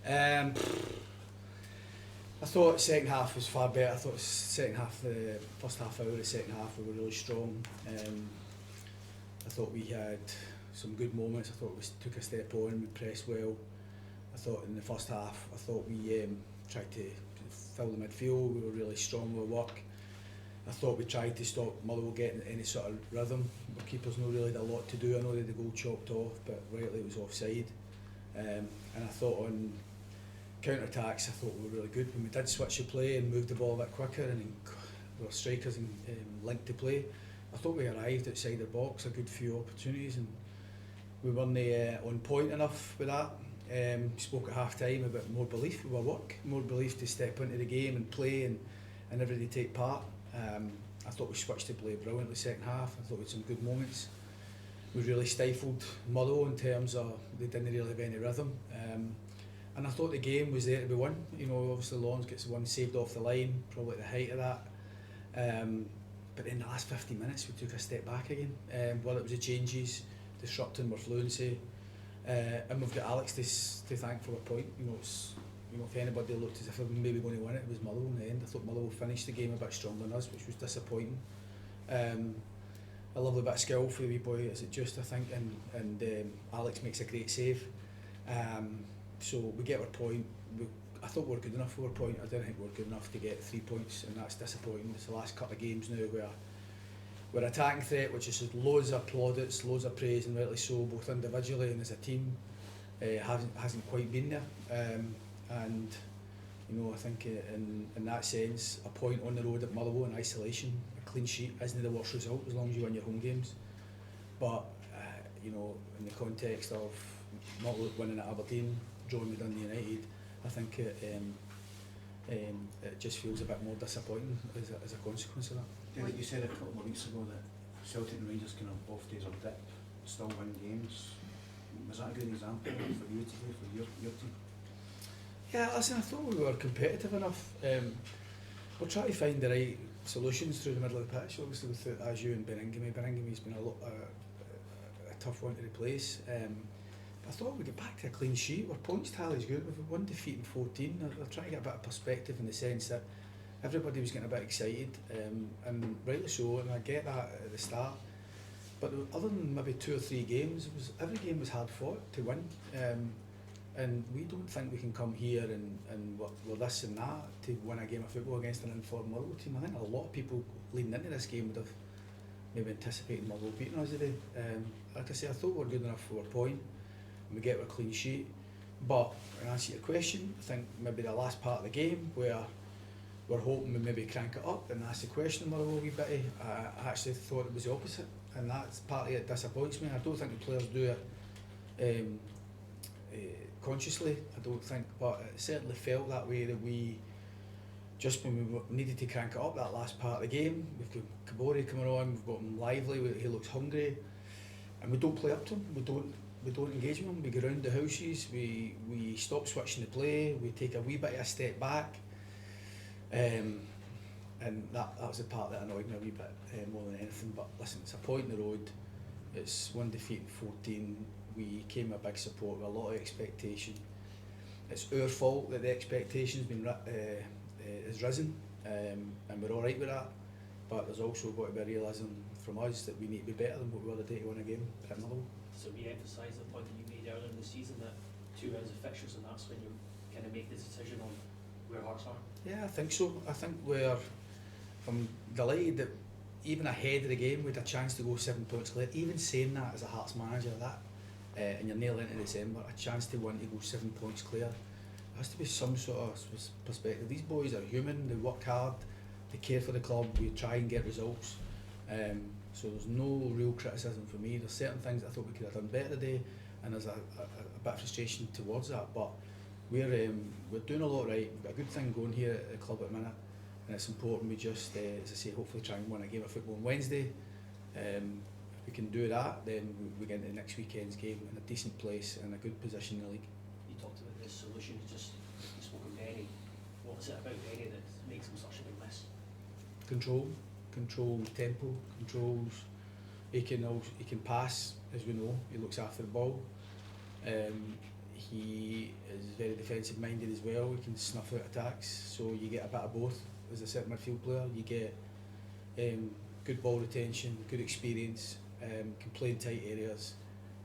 Um, I thought second half was far better. I thought second half, the first half hour of the second half, we were really strong. I thought we had some good moments. I thought we took a step on, we pressed well. I thought in the first half, I thought we tried to fill the midfield. We were really strong with work. I thought we tried to stop Motherwell getting any sort of rhythm. The keeper's not really had a lot to do. I know they had the goal chopped off, but rightly it was offside. And I thought on counter-attacks, I thought we were really good. When we did switch the play and moved the ball a bit quicker and our strikers and linked the play, I thought we arrived outside the box, a good few opportunities, and we weren't on point enough with that. Spoke at half time about more belief with our work, more belief to step into the game and play and everybody take part. I thought we switched the play brilliantly second half. I thought we had some good moments. We really stifled Motherwell in terms of they didn't really have any rhythm. And I thought the game was there to be won. You know, obviously Lawrence gets one saved off the line, probably at the height of that. But in the last 15 minutes we took a step back again. Whether it was the changes, disrupting our fluency, and we've got Alex to thank for a point. If anybody looked as if they were maybe going to win it, it was Motherwell in the end. I thought Motherwell finished the game a bit stronger than us, which was disappointing. A lovely bit of skill for the wee boy, is it just, I think, and Alex makes a great save. So we get our point. I thought we were good enough for our point. I didn't think we were good enough to get 3 points, and that's disappointing. It's the last couple of games now where we're attacking threat, which is loads of plaudits, loads of praise, and rightly so, both individually and as a team. Hasn't quite been there. And I think in that sense, a point on the road at Motherwell in isolation, a clean sheet isn't the worst result as long as you win your home games. But in the context of not winning at Aberdeen, drawing with Dundee United, I think it just feels a bit more disappointing as a consequence of that. Derek, you said a couple of weeks ago that Celtic and Rangers kind of off days or dip, still win games. Was that a good example for you today, for your team? Yeah, listen, I thought we were competitive enough. We'll try to find the right solutions through the middle of the pitch, obviously with Ajew and Beningame. Beningame's been a tough one to replace. I thought we'd get back to a clean sheet. Our points tally's good. We've one defeat in 14. They're trying to get a bit of perspective in the sense that everybody was getting a bit excited, and rightly so, and I get that at the start. But other than maybe 2 or 3 games, every game was hard fought to win. And we don't think we can come here and we're this and that to win a game of football against an informed Motherwell team. I think a lot of people leading into this game would have maybe anticipated Motherwell beating us today. Like I say, I thought we were good enough for our point, and we get a clean sheet. But in answer to your question, I think maybe the last part of the game where we're hoping we maybe crank it up and ask the question Motherwell a wee bit. I actually thought it was the opposite, and that's partly it disappoints me. I don't think the players do it consciously, I don't think, but it certainly felt that way, that we just when we needed to crank it up that last part of the game. We've got Kabori coming on, we've got him lively, he looks hungry, and we don't play up to him, we don't engage with him, we go round the houses, we stop switching the play, we take a wee bit of a step back, and that was the part that annoyed me a wee bit more than anything. But listen, it's a point in the road, it's one defeat in 14, we came with a big support with a lot of expectation. It's our fault that the expectation's been has risen, and we're alright with that, but there's also got to be a realism from us that we need to be better than what we were the day to win a game at Motherwell. So re-emphasise the point that you made earlier in the season, that 2 rounds of fixtures, and that's when you kind of make the decision on where Hearts are? Yeah, I think so. I think I'm delighted that even ahead of the game we had a chance to go 7 points clear. Even saying that as a Hearts manager, and you're nearly into December, a chance to win to go 7 points clear. There has to be some sort of perspective. These boys are human, they work hard, they care for the club, we try and get results. So there's no real criticism for me. There's certain things I thought we could have done better today, and there's a bit of frustration towards that. But we're doing a lot right. We've got a good thing going here at the club at the minute, and it's important we just, as I say, hopefully try and win a game of football on Wednesday. If we can do that, then we get into next weekend's game in a decent place and a good position in the league. You talked about the solution, you spoke of Benny. What is it about Benny that makes him such a big miss? Control tempo, controls. He can pass, as we know. He looks after the ball. he is very defensive minded as well. He can snuff out attacks, so you get a bit of both as a centre midfield player. You get good ball retention, good experience, can play in tight areas,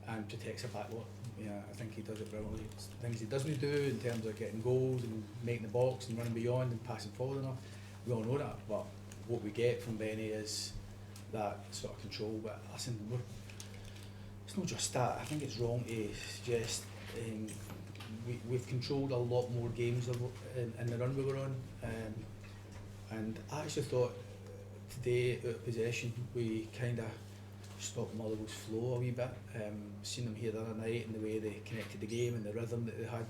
and protects a backline. Yeah, I think he does it brilliantly. It's the things he doesn't do in terms of getting goals and making the box and running beyond and passing forward enough, we all know that. But what we get from Benny is that sort of control. But listen, it's not just that. I think it's wrong to suggest we've controlled a lot more games in the run we were on, and I actually thought today out of possession we kind of stopped Motherwell's flow a wee bit. Seen them here the other night and the way they connected the game and the rhythm that they had,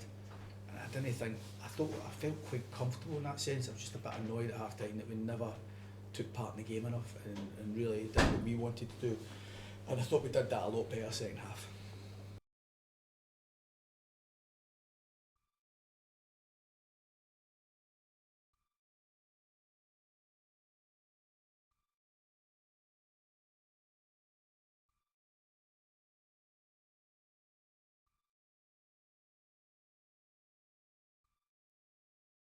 and I didn't think, I felt quite comfortable in that sense. I was just a bit annoyed at half time that we never took part in the game enough and really did what we wanted to do, and I thought we did that a lot better second half.